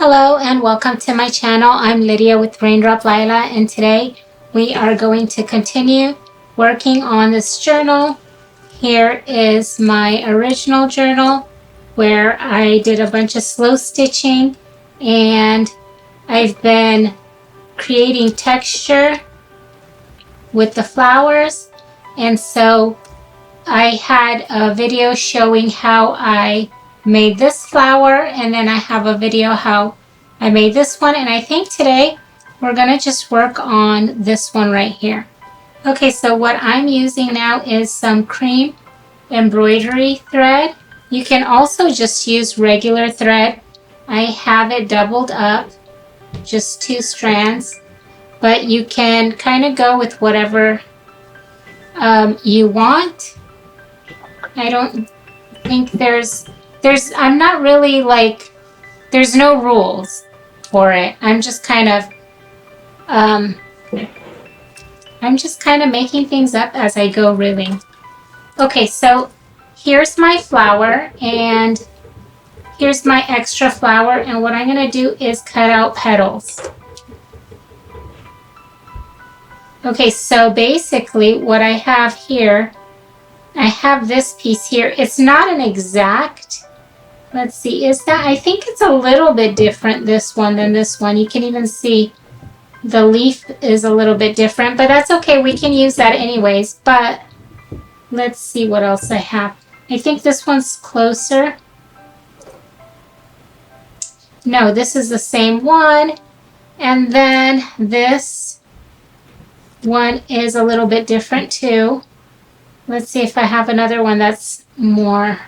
Hello and welcome to my channel. I'm Lydia with Raindrop Lila, and today we are going to continue working on this journal. Here is my original journal where I did a bunch of slow stitching, and I've been creating texture with the flowers. And so I had a video showing how I made this flower, and then I have a video how I made this one, and I think today we're gonna just work on this one right here. Okay, so what I'm using now is some cream embroidery thread. You can also just use regular thread. I have it doubled up, just 2 strands, but you can kind of go with whatever you want. I don't think I'm not really like, there's no rules for it. I'm just kind of making things up as I go, really. Okay, so here's my flower, and here's my extra flower, and what I'm going to do is cut out petals. Okay, so basically what I have here, I have this piece here. It's not an exact, let's see, is that, I think it's a little bit different, this one, than this one. You can even see the leaf is a little bit different, but that's okay. We can use that anyways. But let's see what else I have. I think this one's closer. No, this is the same one. And then this one is a little bit different too. Let's see if I have another one that's more.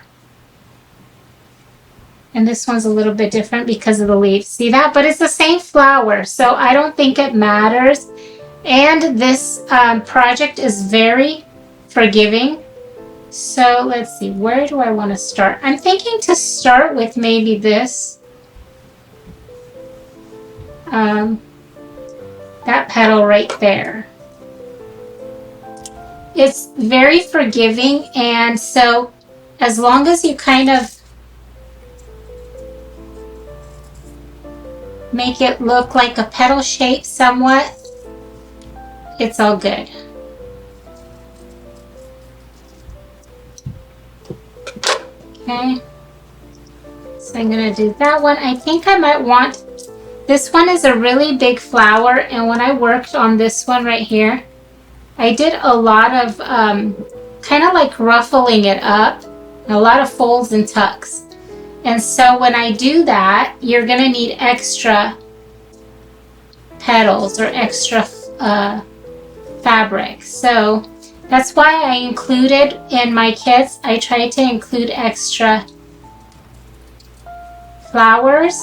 And this one's a little bit different because of the leaves. See that? But it's the same flower, so I don't think it matters. And this project is very forgiving. So let's see, where do I want to start? I'm thinking to start with maybe this. That petal right there. It's very forgiving, and so as long as you kind of make it look like a petal shape somewhat, it's all good. Okay, so I'm gonna do that one. I think I might want, this one is a really big flower, and when I worked on this one right here, I did a lot of kind of like ruffling it up, a lot of folds and tucks. And so when I do that, you're going to need extra petals or extra fabric. So that's why I included in my kits, I tried to include extra flowers.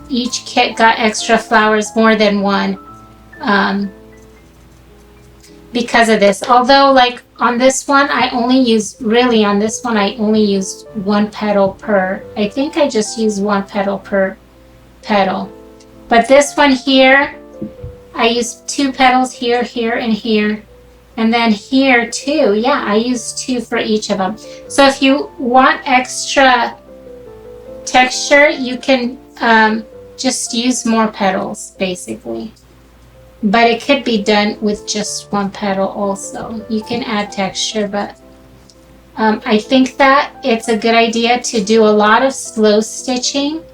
Each kit got extra flowers, more than one. Because of this, although like on this one I only used, really on this one I only used 1 petal per, I think I just used 1 petal per petal. But this one here I used 2 petals here, here, and here, and then here too. Yeah, I used 2 for each of them. So if you want extra texture, you can just use more petals basically. But it could be done with just 1 petal also. You can add texture, but I think that it's a good idea to do a lot of slow stitching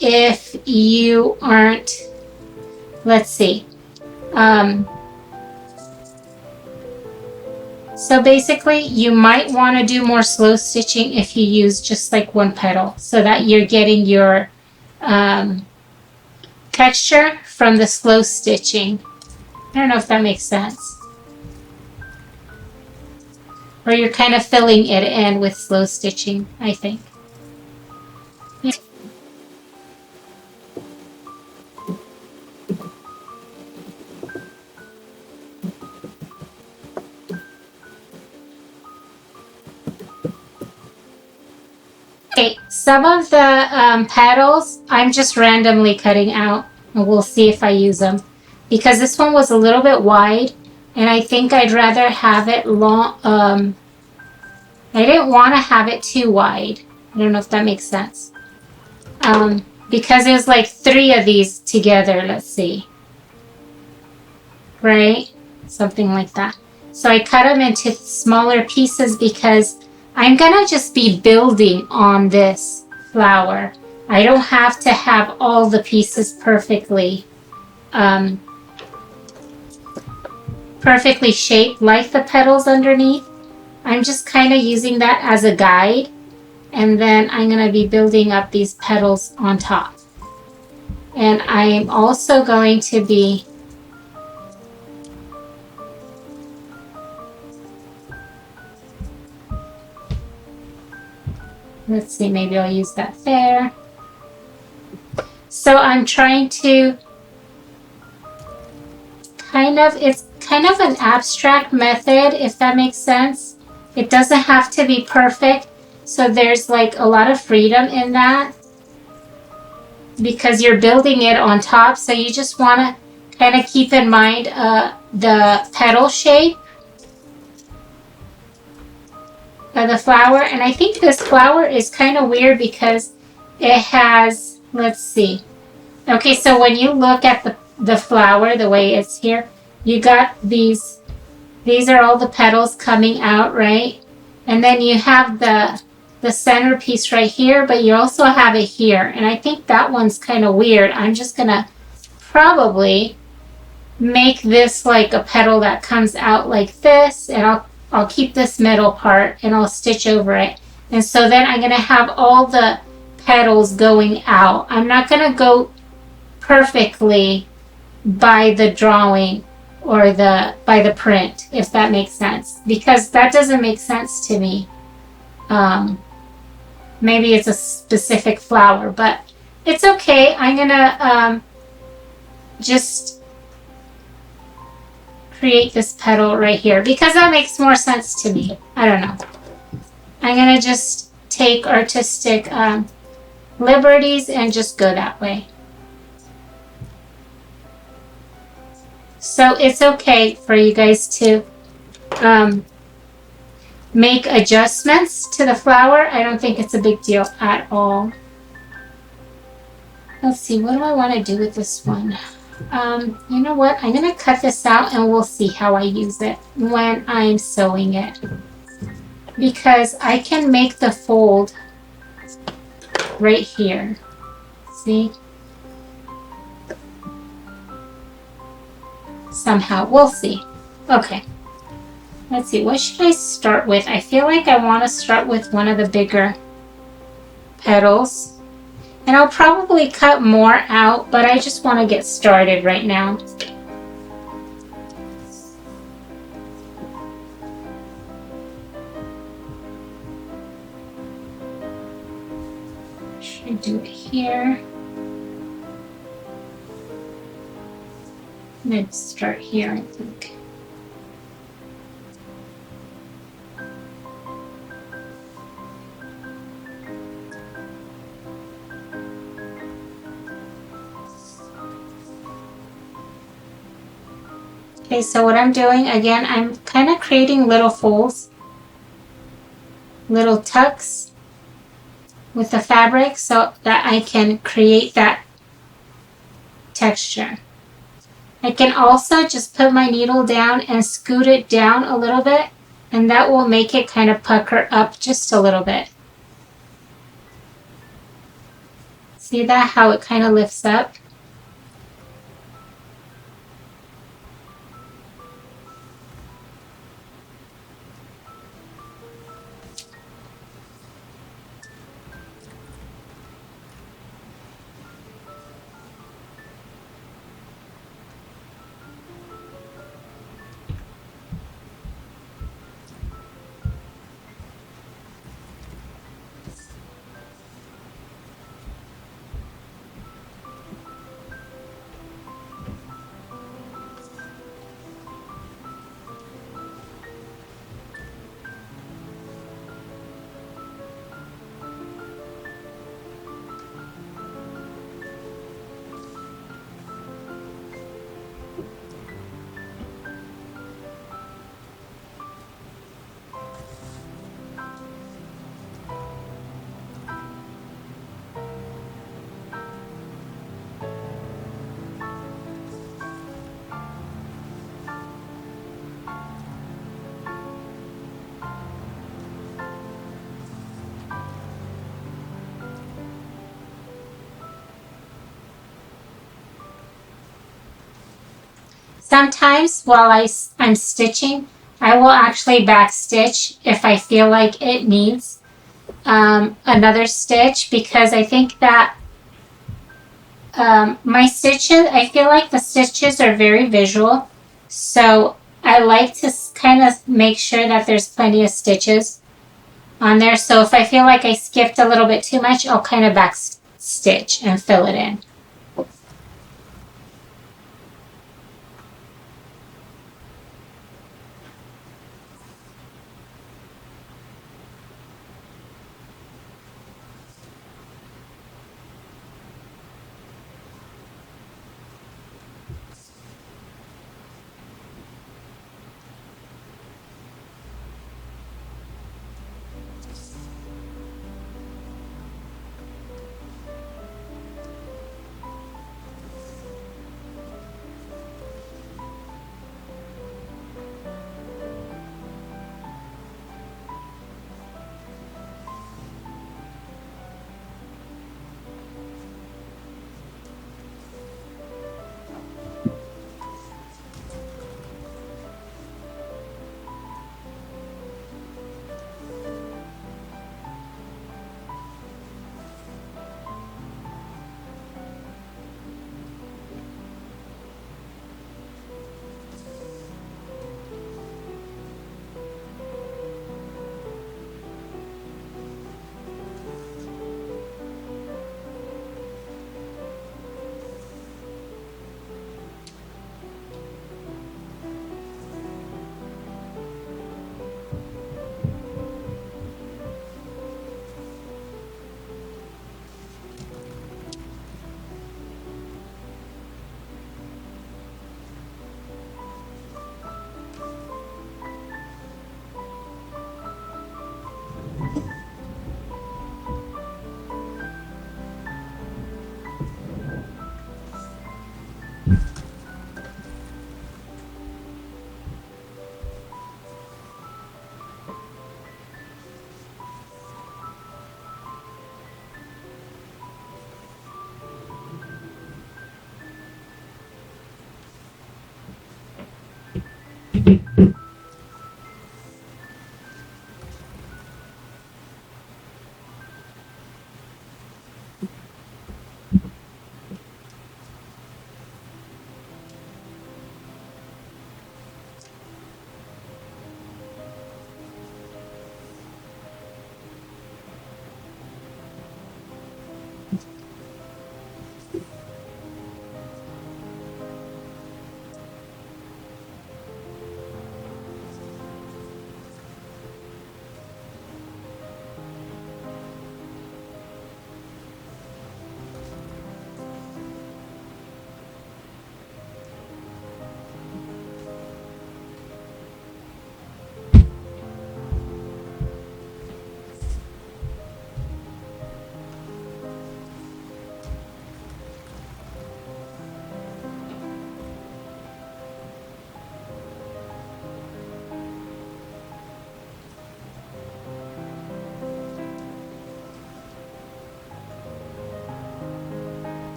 if you aren't, let's see. So basically you might want to do more slow stitching if you use just like 1 petal, so that you're getting your texture from the slow stitching. I don't know if that makes sense. Or you're kind of filling it in with slow stitching, I think. Yeah. Okay, some of the petals I'm just randomly cutting out, and we'll see if I use them. Because this one was a little bit wide, and I think I'd rather have it long. I didn't want to have it too wide. I don't know if that makes sense. because it was like 3 of these together. Let's see. Right? Something like that. So I cut them into smaller pieces because I'm gonna just be building on this flower. I don't have to have all the pieces perfectly perfectly shaped like the petals underneath. I'm just kind of using that as a guide, and then I'm going to be building up these petals on top. And I am also going to be let's see, maybe I'll use that there. So I'm trying to it's kind of an abstract method, if that makes sense. It doesn't have to be perfect, so there's like a lot of freedom in that because you're building it on top. So you just want to kind of keep in mind the petal shape of the flower. And I think this flower is kind of weird because it has, let's see. Okay, so when you look at the flower, the way it's here, you got these are all the petals coming out, right? And then you have the centerpiece right here, but you also have it here. And I think that one's kind of weird. I'm just gonna probably make this like a petal that comes out like this, and I'll keep this middle part and I'll stitch over it. And so then I'm gonna have all the petals going out. I'm not gonna go perfectly by the drawing or by the print, if that makes sense, because that doesn't make sense to me. Maybe it's a specific flower, but it's okay. I'm gonna just create this petal right here because that makes more sense to me. I don't know. I'm gonna just take artistic liberties and just go that way. So it's okay for you guys to make adjustments to the flower. I don't think it's a big deal at all. Let's see, what do I want to do with this one? You know what? I'm going to cut this out and we'll see how I use it when I'm sewing it. Because I can make the fold right here. See? Somehow. We'll see. Okay. Let's see. What should I start with? I feel like I want to start with one of the bigger petals. And I'll probably cut more out, but I just want to get started right now. Should I do it here? I'm going to start here, I think. Okay, so what I'm doing, again, I'm kind of creating little folds, little tucks with the fabric so that I can create that texture. I can also just put my needle down and scoot it down a little bit, and that will make it kind of pucker up just a little bit. See that, how it kind of lifts up? Sometimes while I'm stitching, I will actually back stitch if I feel like it needs another stitch, because I think that my stitches, I feel like the stitches are very visual. So I like to kind of make sure that there's plenty of stitches on there. So if I feel like I skipped a little bit too much, I'll kind of back stitch and fill it in.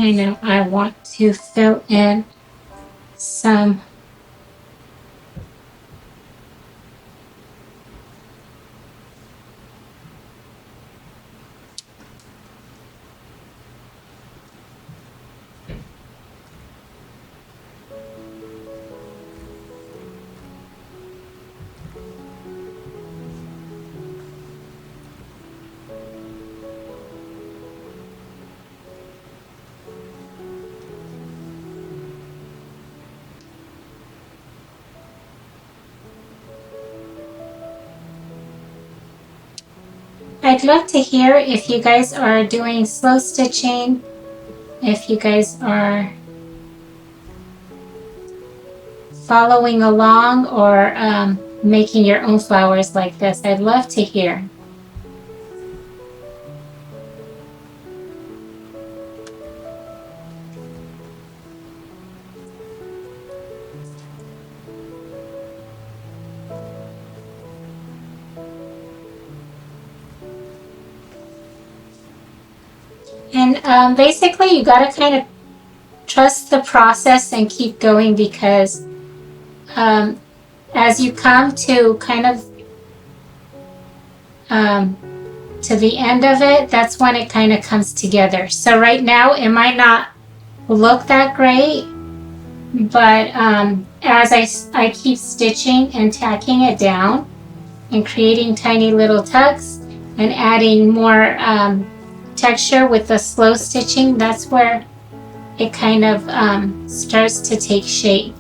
I know I want to fill in some I'd love to hear if you guys are doing slow stitching, if you guys are following along or making your own flowers like this. I'd love to hear. And basically you got to kind of trust the process and keep going, because as you come to kind of to the end of it, that's when it kind of comes together. So right now it might not look that great, but as I keep stitching and tacking it down and creating tiny little tucks and adding more texture with the slow stitching, that's where it kind of starts to take shape.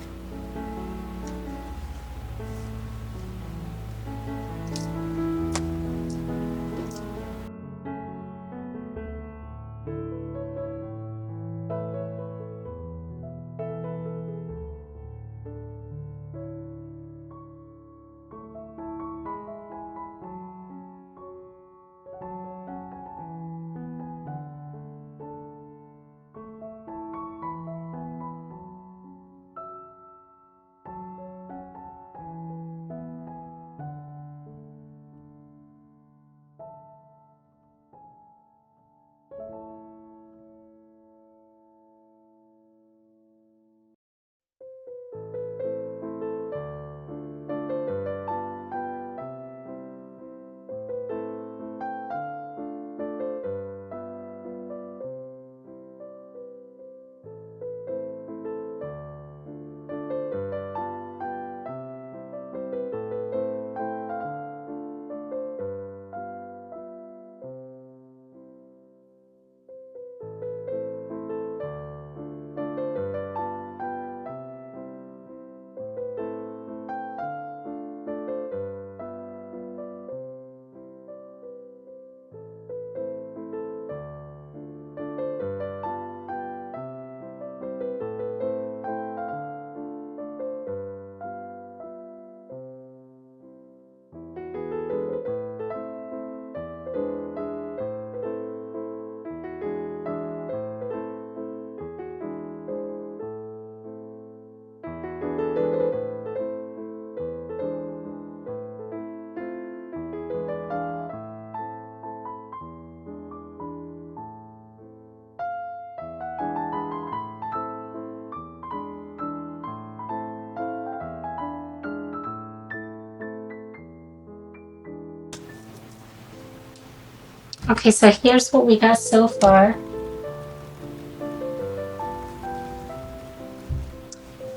Okay, so here's what we got so far.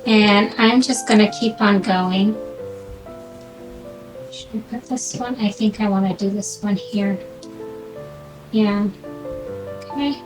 And I'm just going to keep on going. Should I put this one? I think I want to do this one here. Yeah. Okay.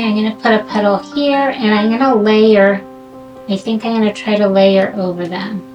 Okay, I'm going to put a petal here and I'm going to layer. I think I'm going to try to layer over them.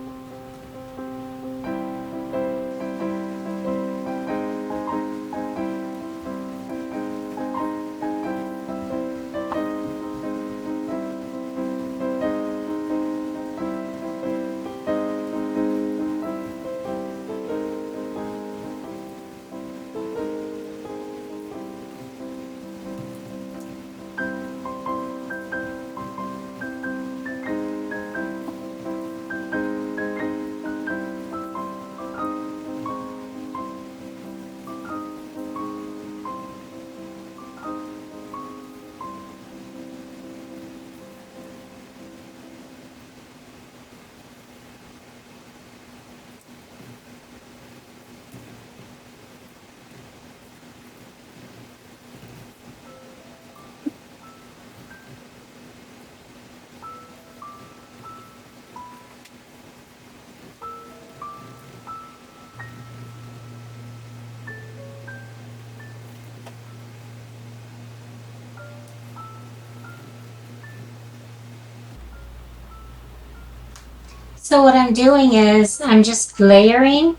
So what I'm doing is I'm just layering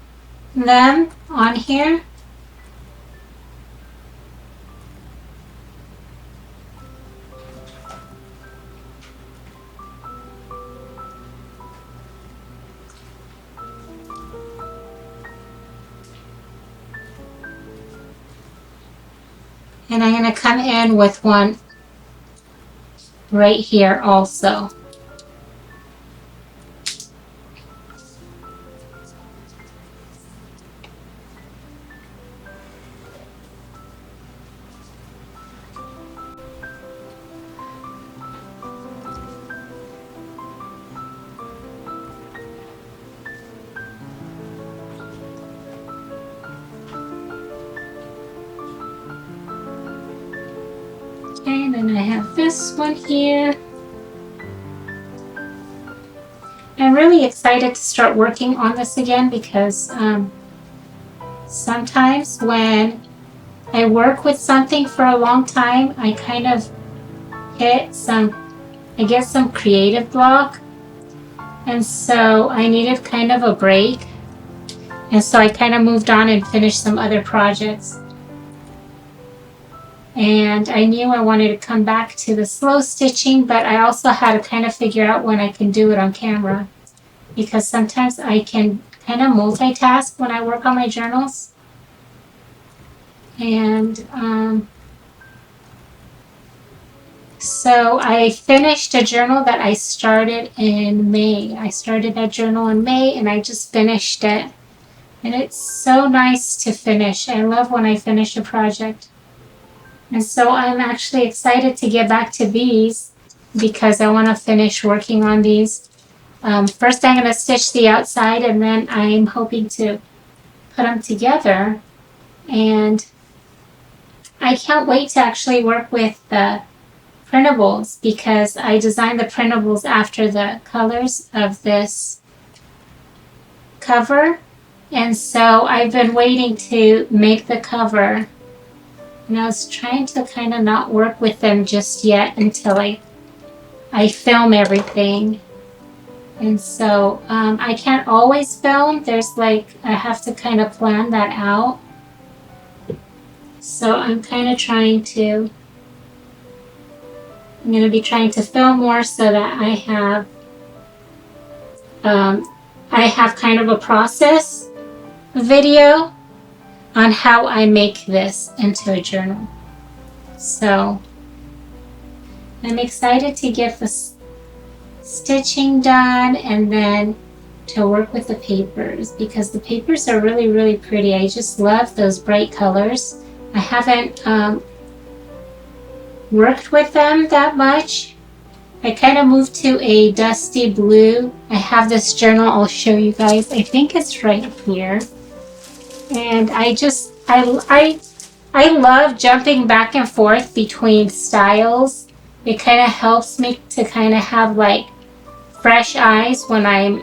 them on here. And I'm going to come in with one right here also. Okay, and then I have this one here. I'm really excited to start working on this again because sometimes when I work with something for a long time, I kind of get some creative block. And so I needed kind of a break. And so I kind of moved on and finished some other projects. And I knew I wanted to come back to the slow stitching, but I also had to kind of figure out when I can do it on camera, because sometimes I can kind of multitask when I work on my journals. And so I finished a journal that I started in May. I started that journal in May and I just finished it. And it's so nice to finish. I love when I finish a project. And so I'm actually excited to get back to these because I want to finish working on these. First I'm going to stitch the outside and then I'm hoping to put them together. And I can't wait to actually work with the printables because I designed the printables after the colors of this cover. And so I've been waiting to make the cover. And I was trying to kind of not work with them just yet until I film everything. And so I can't always film. There's I have to kind of plan that out. So I'm kind of I'm going to be trying to film more so that I have kind of a process video on how I make this into a journal. So I'm excited to get the stitching done and then to work with the papers because the papers are really, really pretty. I just love those bright colors. I haven't worked with them that much. I kind of moved to a dusty blue. I have this journal I'll show you guys. I think it's right here. And I love jumping back and forth between styles. It kind of helps me to kind of have fresh eyes when I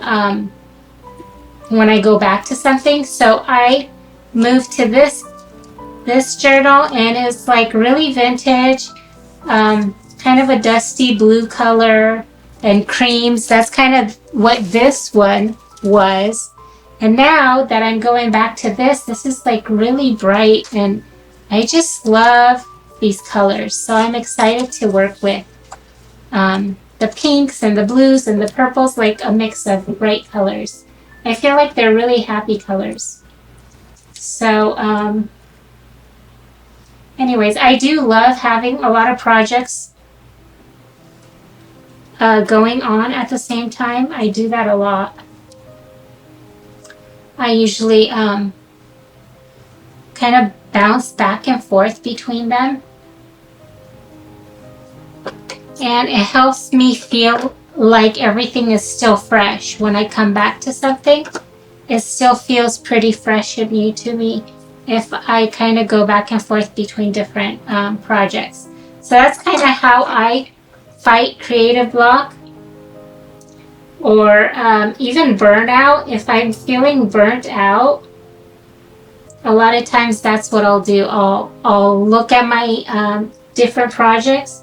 go back to something. So I moved to this journal and it's really vintage, kind of a dusty blue color and creams. That's kind of what this one was. And now that I'm going back to this is really bright and I just love these colors. So I'm excited to work with the pinks and the blues and the purples, a mix of bright colors. I feel like they're really happy colors. So anyways, I do love having a lot of projects going on at the same time. I do that a lot. I usually kind of bounce back and forth between them. And it helps me feel like everything is still fresh. When I come back to something, it still feels pretty fresh and new to me if I kind of go back and forth between different projects. So that's kind of how I fight creative block or even burnout. If I'm feeling burnt out, a lot of times that's what I'll do. I'll look at my different projects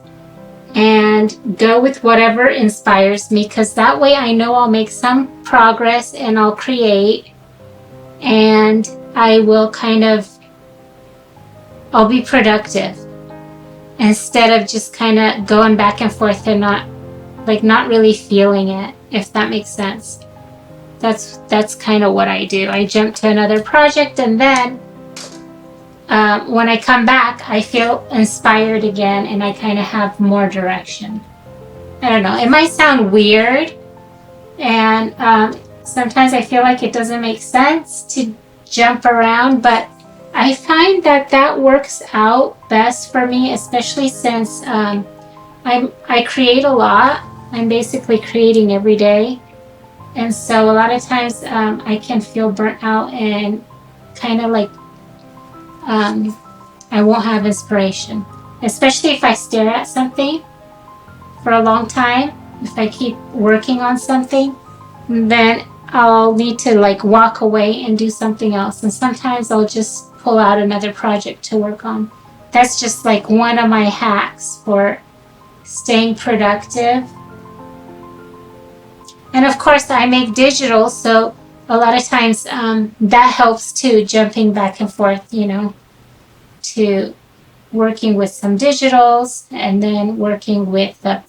and go with whatever inspires me, because that way I know I'll make some progress and I'll create, and I will I'll be productive instead of just kind of going back and forth and not really feeling it, if that makes sense. That's kind of what I do. I jump to another project and then when I come back, I feel inspired again and I kind of have more direction. I don't know, it might sound weird, and sometimes I feel like it doesn't make sense to jump around, but I find that that works out best for me, especially since I create a lot. I'm basically creating every day, and so a lot of times I can feel burnt out and kind of like I won't have inspiration, especially if I stare at something for a long time. If I keep working on something, then I'll need to like walk away and do something else. And sometimes I'll just pull out another project to work on. That's just like one of my hacks for staying productive. And of course I make digital, so a lot of times that helps too, jumping back and forth, you know, to working with some digitals and then working with the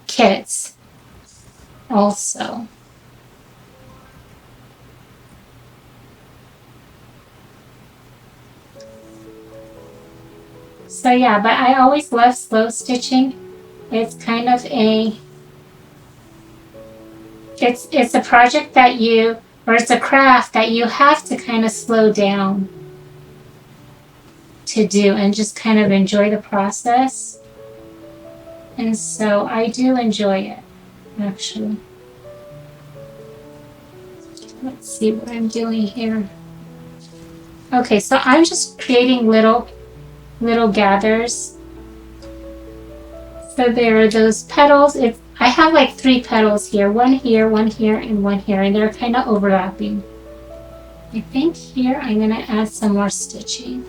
kits also. So yeah, but I always love slow stitching. It's kind of a it's a project that you, or it's a craft that you have to kind of slow down to do and just kind of enjoy the process. And so I do enjoy it, actually. Let's see what I'm doing here. Okay, so I'm just creating little gathers. So there are those petals. I have like 3 petals here, one here, and one here, and they're kind of overlapping. I think here I'm going to add some more stitching.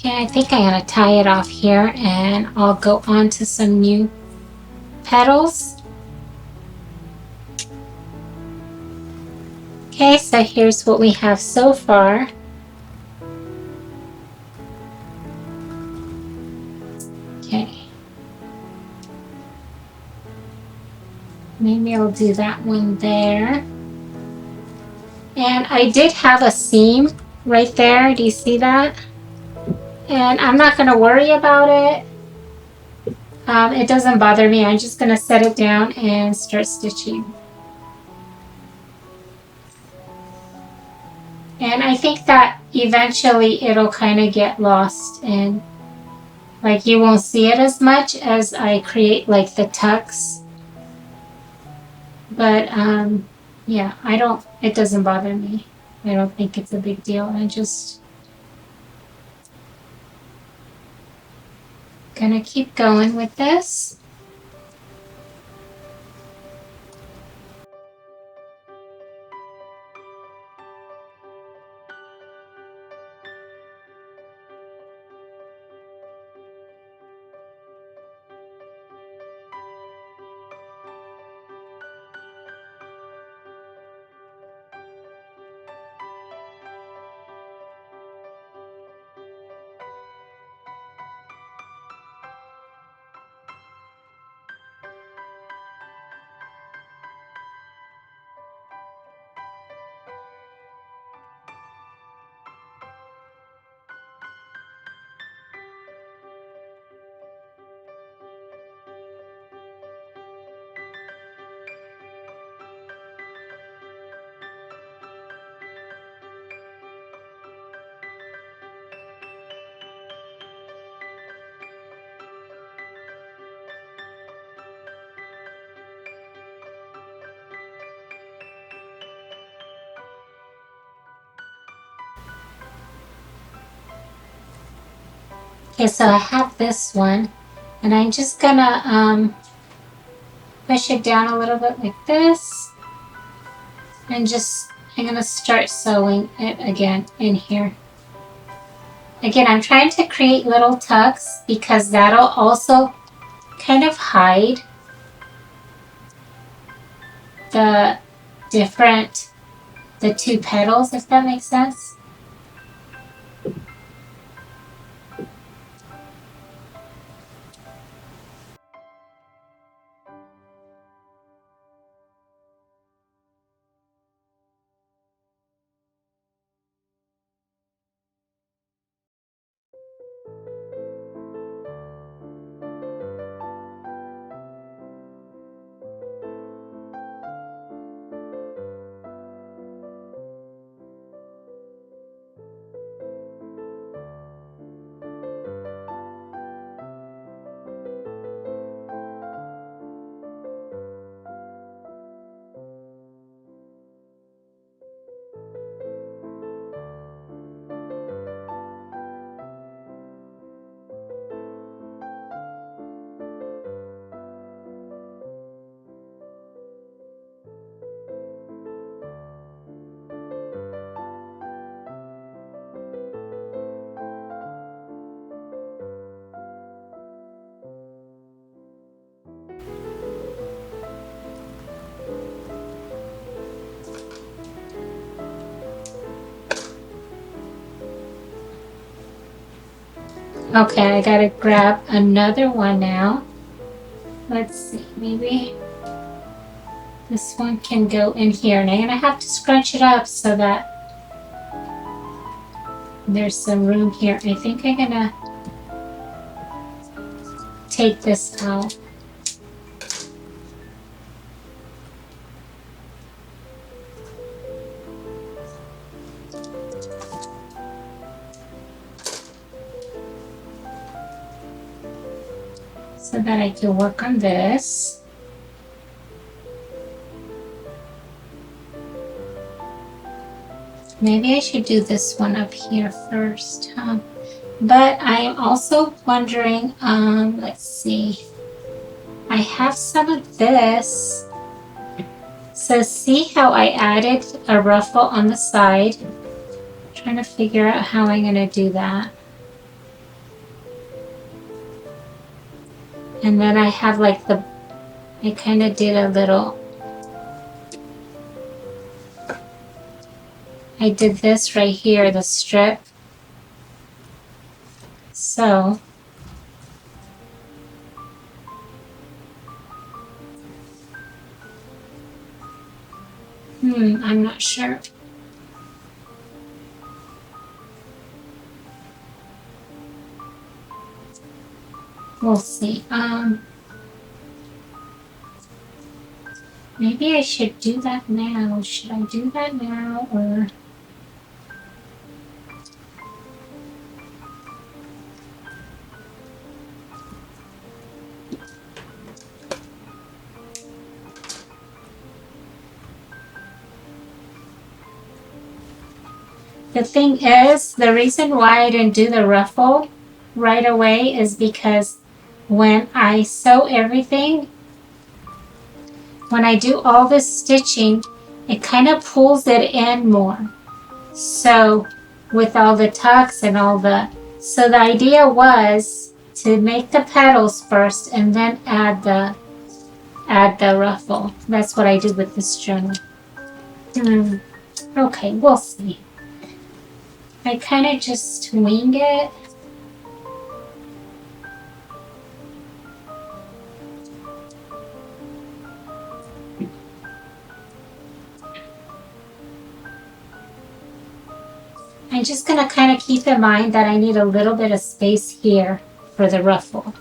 Okay, I think I'm going to tie it off here and I'll go on to some new petals. Okay, so here's what we have so far. Okay. Maybe I'll do that one there. And I did have a seam right there. Do you see that? And I'm not going to worry about it. It doesn't bother me. I'm just going to set it down and start stitching. And I think that eventually it'll kind of get lost and like you won't see it as much as I create like the tucks. But yeah, it doesn't bother me. I don't think it's a big deal. I just gonna keep going with this. Okay, so I have this one, and I'm just gonna push it down a little bit like this, and I'm gonna start sewing it again in here. Again, I'm trying to create little tucks because that'll also kind of hide the the two petals, if that makes sense. Okay, I gotta grab another one now. Let's see, maybe this one can go in here. And I'm gonna have to scrunch it up so that there's some room here. I think I'm gonna take this out. So that I can work on this. Maybe I should do this one up here first, huh? But I'm also wondering, let's see. I have some of this. So see how I added a ruffle on the side? I'm trying to figure out how I'm gonna do that. And then I have like I kind of did a little, I did this right here, the strip. So, I'm not sure. We'll see. Maybe I should do that now. Should I do that now or? The thing is, the reason why I didn't do the ruffle right away is because when I sew everything, when I do all this stitching, it kind of pulls it in more. So with all the tucks and so the idea was to make the petals first and then add the ruffle. That's what I did with this journal. Okay, we'll see. I kind of just wing it. I'm just going to kind of keep in mind that I need a little bit of space here for the ruffle.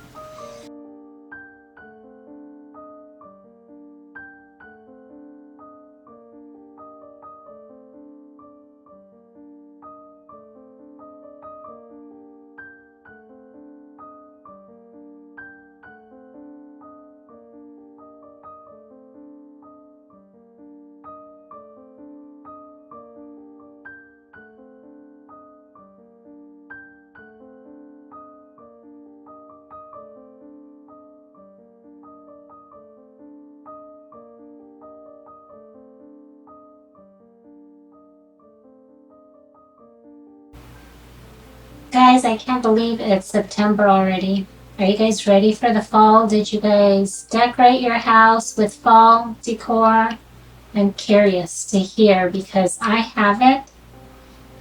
Guys, I can't believe it's September already. Are you guys ready for the fall? Did you guys decorate your house with fall decor? I'm curious to hear because I haven't,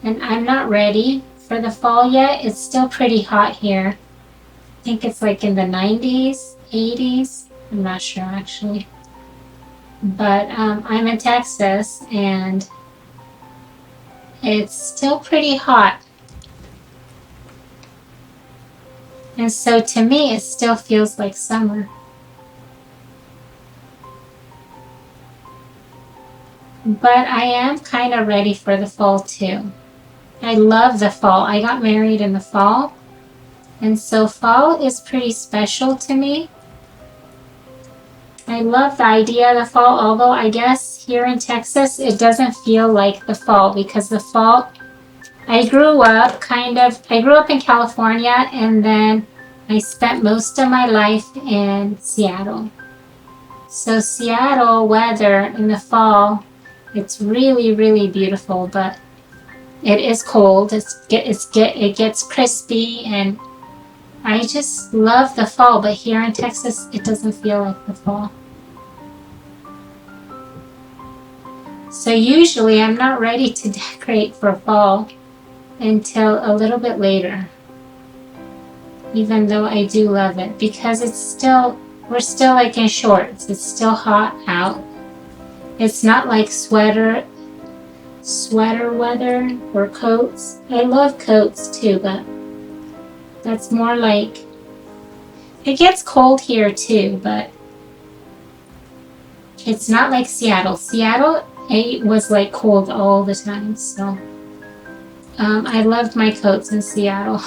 and I'm not ready for the fall yet. It's still pretty hot here. I think it's like in the 90s, 80s. I'm not sure actually. But I'm in Texas and it's still pretty hot. And so to me, it still feels like summer. But I am kind of ready for the fall too. I love the fall. I got married in the fall. And so fall is pretty special to me. I love the idea of the fall, although I guess here in Texas, it doesn't feel like the fall because the fall, I grew up in California and then I spent most of my life in Seattle. So Seattle weather in the fall, it's really, really beautiful, but it is cold. It gets crispy, and I just love the fall. But here in Texas, it doesn't feel like the fall. So usually, I'm not ready to decorate for fall until a little bit later. Even though I do love it, because we're still like in shorts. It's still hot out. It's not like sweater weather or coats. I love coats too, but that's more like, it gets cold here too, but it's not like Seattle. Seattle, it was like cold all the time, so I loved my coats in Seattle.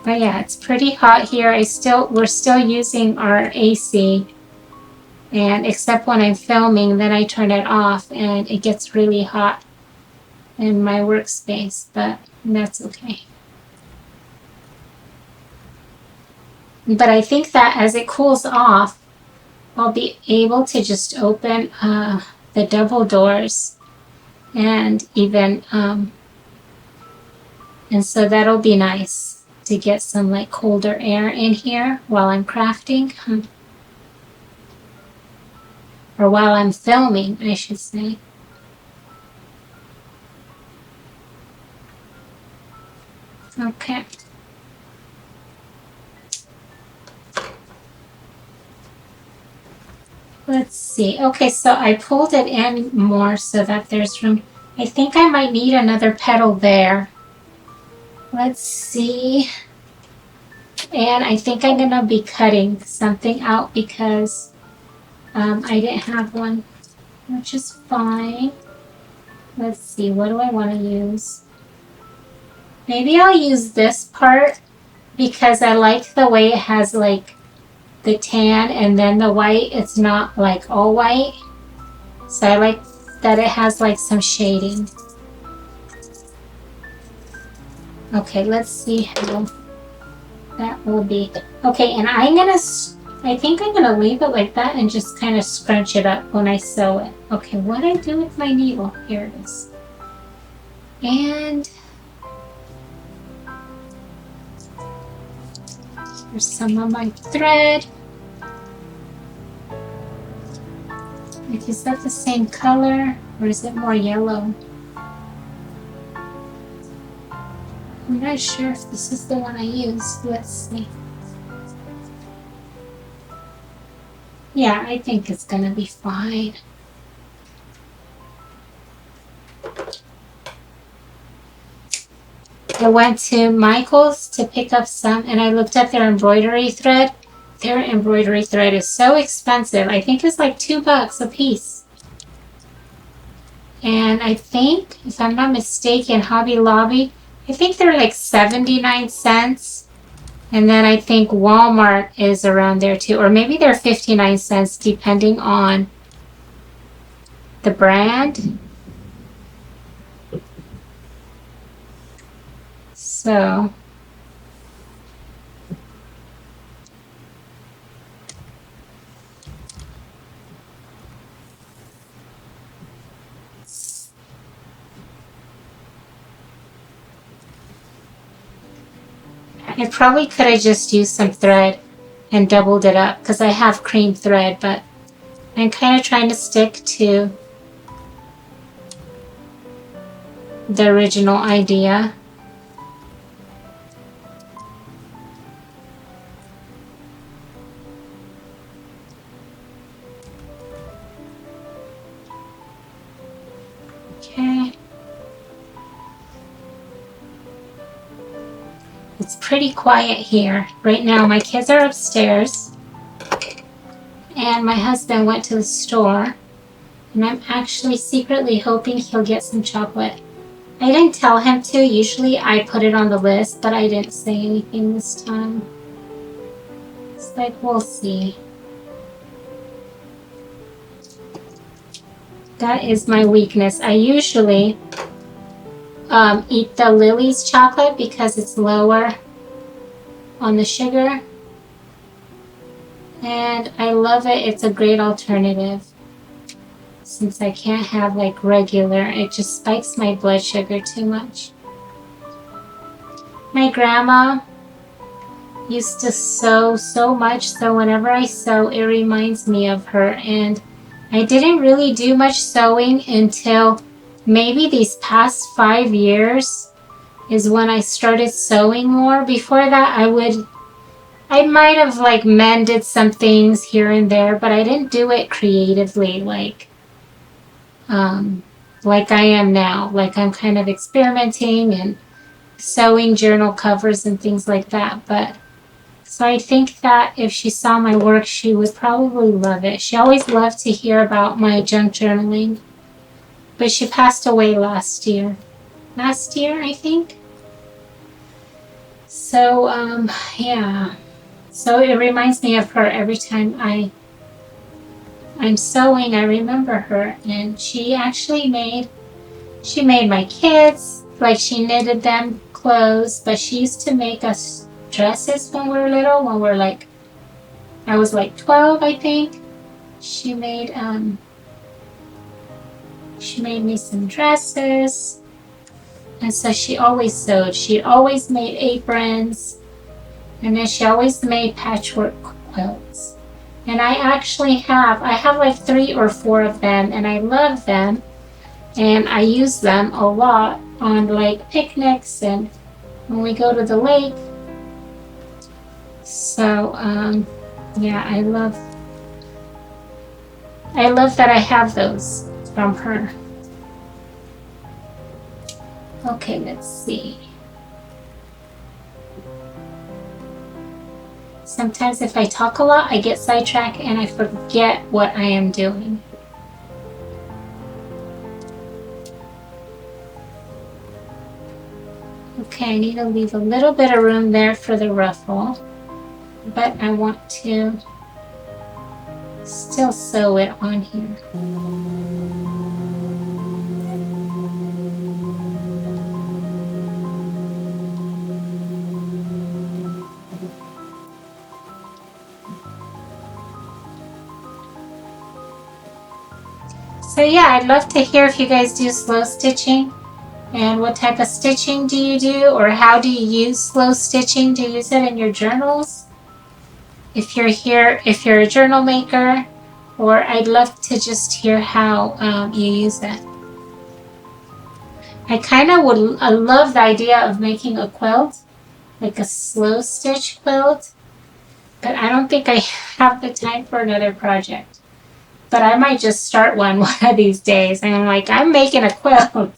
But yeah, it's pretty hot here. We're still using our AC. And except when I'm filming, then I turn it off and it gets really hot in my workspace, but that's okay. But I think that as it cools off, I'll be able to just open the double doors and even, and so that'll be nice to get some like colder air in here while I'm crafting. Or while I'm filming, I should say. Okay. Let's see. Okay, so I pulled it in more so that there's room. I think I might need another petal there. Let's see. And I think I'm going to be cutting something out because I didn't have one, which is fine. Let's see, what do I want to use? Maybe I'll use this part because I like the way it has like the tan and then the white. It's not like all white. So I like that it has like some shading. Okay, let's see how that will be. Okay, and I think I'm gonna leave it like that and just kind of scrunch it up when I sew it. Okay, what do I do with my needle? Here it is. And here's some of my thread. Is that the same color or is it more yellow? I'm not sure if this is the one I used. Let's see. Yeah, I think it's gonna be fine. I went to Michael's to pick up some and I looked at their embroidery thread. Their embroidery thread is so expensive. I think it's like $2 a piece. And I think, if I'm not mistaken, Hobby Lobby, I think they're like 79 cents. And then I think Walmart is around there too. Or maybe they're 59 cents depending on the brand. So I probably could have just used some thread and doubled it up because I have cream thread, but I'm kind of trying to stick to the original idea. Okay. It's pretty quiet here. Right now my kids are upstairs and my husband went to the store, and I'm actually secretly hoping he'll get some chocolate. I didn't tell him to. Usually I put it on the list, but I didn't say anything this time. It's like, we'll see. That is my weakness. I usually eat the Lily's chocolate because it's lower on the sugar. And I love it. It's a great alternative. Since I can't have like regular, it just spikes my blood sugar too much. My grandma used to sew so much, so whenever I sew, it reminds me of her. And I didn't really do much sewing until maybe these past 5 years is when I started sewing more. Before that, I might have like mended some things here and there, but I didn't do it creatively like I am now. Like I'm kind of experimenting and sewing journal covers and things like that. But so I think that if she saw my work, she would probably love it. She always loved to hear about my junk journaling. But she passed away last year. Last year, I think. So, yeah. So it reminds me of her every time I'm sewing. I remember her, and she actually made my kids, like she knitted them clothes, but she used to make us dresses when we were little, when we're like, I was like 12, I think. She made me some dresses, and so she always sewed. She always made aprons, and then she always made patchwork quilts. And I have like 3 or 4 of them, and I love them, and I use them a lot on like picnics and when we go to the lake. So yeah, I love that I have those from her. Okay, let's see. Sometimes if I talk a lot, I get sidetracked and I forget what I am doing. Okay, I need to leave a little bit of room there for the ruffle, but I want to still sew it on here. So yeah, I'd love to hear if you guys do slow stitching, and what type of stitching do you do, or how do you use slow stitching? Do you use it in your journals? If you're a journal maker, or I'd love to just hear how you use it. I love the idea of making a quilt, like a slow stitch quilt, but I don't think I have the time for another project. But I might just start one of these days, and I'm like, I'm making a quilt.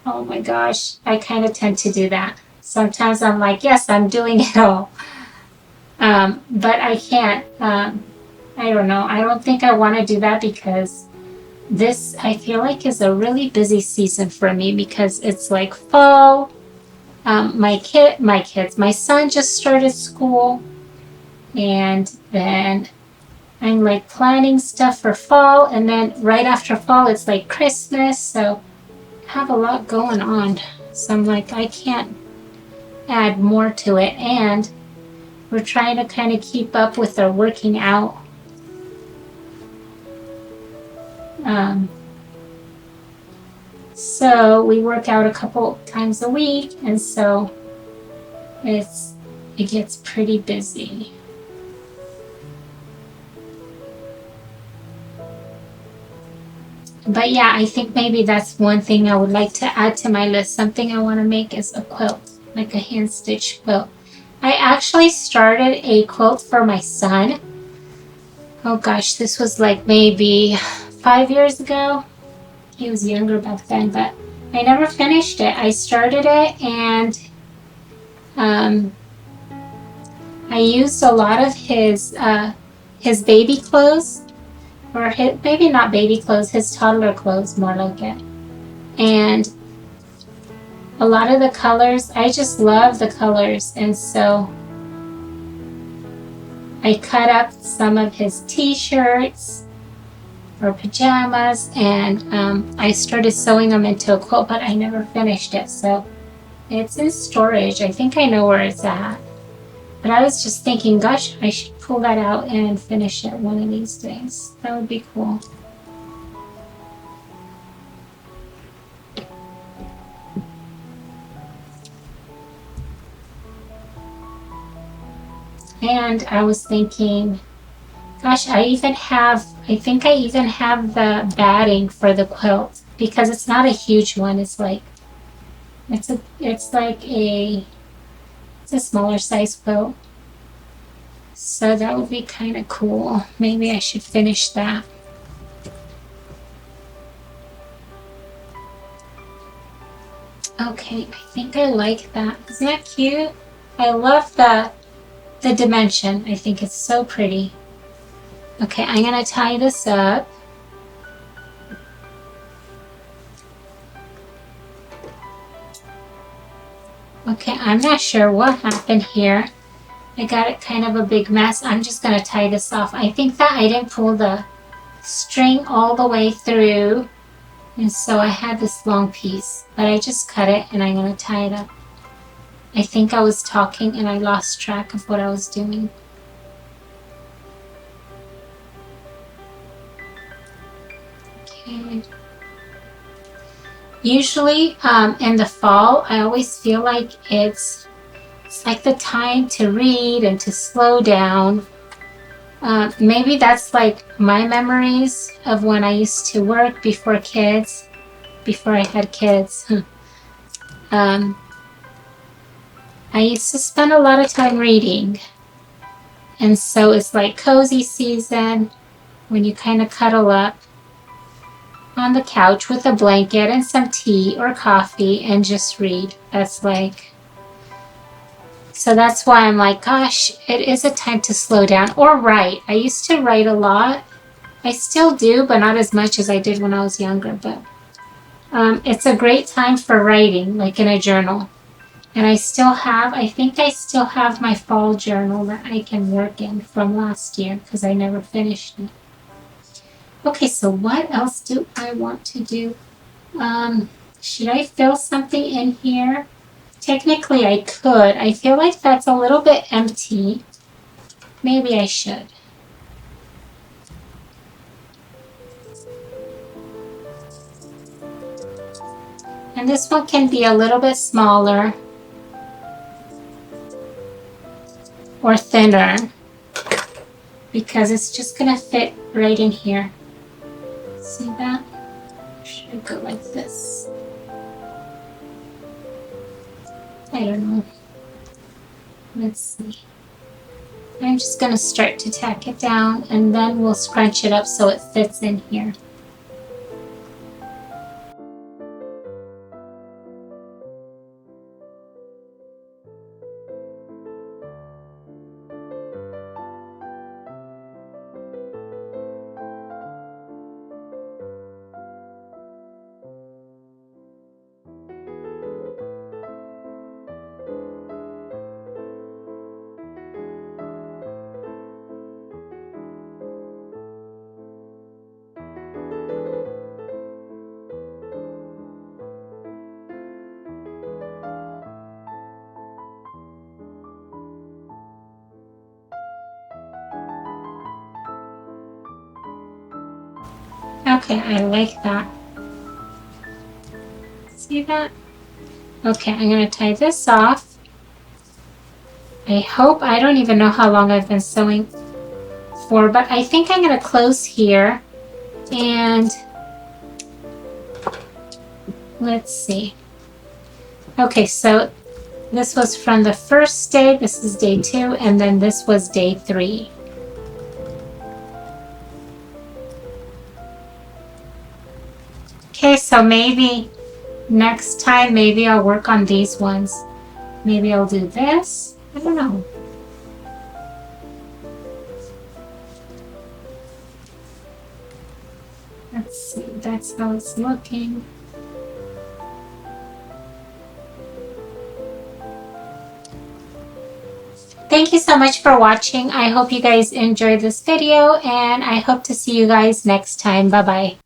Oh my gosh, I kind of tend to do that. Sometimes I'm like, yes, I'm doing it all. But I can't, I don't know. I don't think I want to do that because this, I feel like, is a really busy season for me because it's like fall. My son just started school, and then I'm like planning stuff for fall, and then right after fall it's like Christmas, so I have a lot going on. So I'm like, I can't add more to it, and we're trying to kind of keep up with our working out. So we work out a couple times a week, and so it gets pretty busy. But yeah, I think maybe that's one thing I would like to add to my list. Something I want to make is a quilt, like a hand stitched quilt. I actually started a quilt for my son. Oh gosh, this was like maybe 5 years ago. He was younger back then, but I never finished it. I started it, and I used a lot of his baby clothes, or maybe not baby clothes, his toddler clothes, more like it. And a lot of the colors, I just love the colors, and so I cut up some of his t-shirts or pajamas, and I started sewing them into a quilt, but I never finished it, so it's in storage. I think I know where it's at. But I was just thinking, gosh, I should pull that out and finish it one of these days. That would be cool. And I was thinking, gosh, I think I even have the batting for the quilt, because it's not a huge one. It's like a smaller size quilt. So that would be kind of cool. Maybe I should finish that. Okay, I think I like that. Isn't that cute? I love the dimension. I think it's so pretty. Okay, I'm gonna tie this up. Okay, I'm not sure what happened here. I got it kind of a big mess. I'm just gonna tie this off. I think that I didn't pull the string all the way through, and so I had this long piece, but I just cut it and I'm gonna tie it up. I think I was talking and I lost track of what I was doing. Okay. Usually in the fall, I always feel like it's like the time to read and to slow down. Maybe that's like my memories of when I used to work before I had kids. I used to spend a lot of time reading. And so it's like cozy season when you kind of cuddle up on the couch with a blanket and some tea or coffee and just read. So that's why I'm like, gosh, it is a time to slow down or write. I used to write a lot. I still do, but not as much as I did when I was younger. But it's a great time for writing, like in a journal. And I think I still have my fall journal that I can work in from last year because I never finished it. Okay, so what else do I want to do? Should I fill something in here? Technically, I could. I feel like that's a little bit empty. Maybe I should. And this one can be a little bit smaller or thinner because it's just gonna fit right in here. See that? Should I go like this? I don't know. Let's see. I'm just gonna start to tack it down and then we'll scrunch it up so it fits in here. Okay, I like that. See that? Okay, I'm going to tie this off. I hope, I don't even know how long I've been sewing for, but I think I'm going to close here. And let's see. Okay, so this was from the first day. This is day 2, and then this was day 3. Okay, so maybe next time, maybe I'll work on these ones. Maybe I'll do this. I don't know. Let's see, that's how it's looking. Thank you so much for watching. I hope you guys enjoyed this video, and I hope to see you guys next time. Bye-bye.